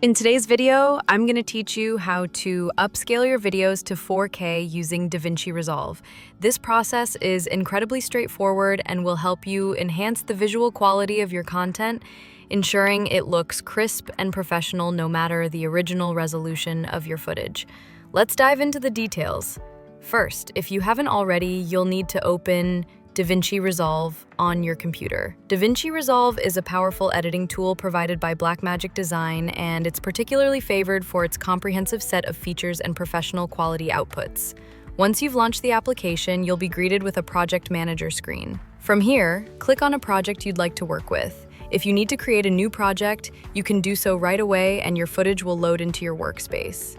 In today's video, I'm going to teach you how to upscale your videos to 4K using DaVinci Resolve. This process is incredibly straightforward and will help you enhance the visual quality of your content, ensuring it looks crisp and professional no matter the original resolution of your footage. Let's dive into the details. First, if you haven't already, you'll need to open DaVinci Resolve on your computer. DaVinci Resolve is a powerful editing tool provided by Blackmagic Design, and it's particularly favored for its comprehensive set of features and professional quality outputs. Once you've launched the application, you'll be greeted with a project manager screen. From here, click on a project you'd like to work with. If you need to create a new project, you can do so right away and your footage will load into your workspace.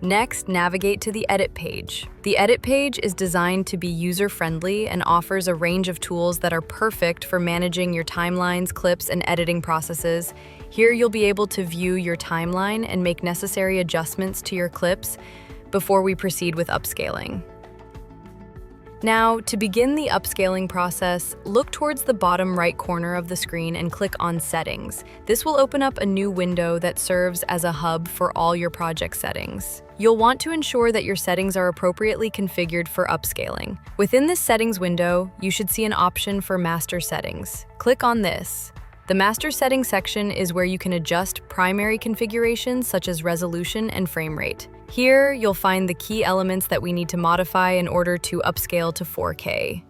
Next, navigate to the Edit page. The Edit page is designed to be user-friendly and offers a range of tools that are perfect for managing your timelines, clips, and editing processes. Here, you'll be able to view your timeline and make necessary adjustments to your clips before we proceed with upscaling. Now, to begin the upscaling process, look towards the bottom right corner of the screen and click on Settings. This will open up a new window that serves as a hub for all your project settings. You'll want to ensure that your settings are appropriately configured for upscaling. Within this settings window, you should see an option for Master Settings. Click on this. The Master Settings section is where you can adjust primary configurations such as resolution and frame rate. Here, you'll find the key elements that we need to modify in order to upscale to 4K.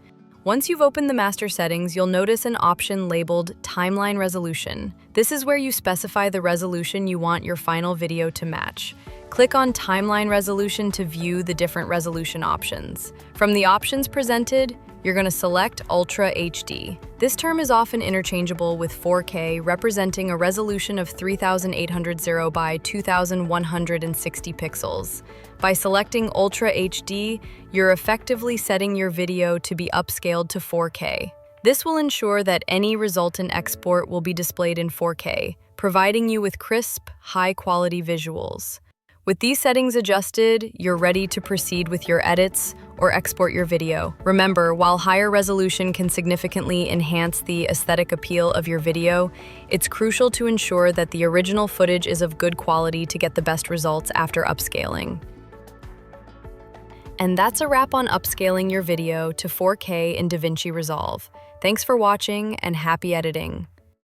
Once you've opened the master settings, you'll notice an option labeled Timeline Resolution. This is where you specify the resolution you want your final video to match. Click on Timeline Resolution to view the different resolution options. From the options presented, you're going to select Ultra HD. This term is often interchangeable with 4K, representing a resolution of 3800 by 2160 pixels. By selecting Ultra HD, you're effectively setting your video to be upscaled to 4K. This will ensure that any resultant export will be displayed in 4K, providing you with crisp, high-quality visuals. With these settings adjusted, you're ready to proceed with your edits or export your video. Remember, while higher resolution can significantly enhance the aesthetic appeal of your video, it's crucial to ensure that the original footage is of good quality to get the best results after upscaling. And that's a wrap on upscaling your video to 4K in DaVinci Resolve. Thanks for watching and happy editing.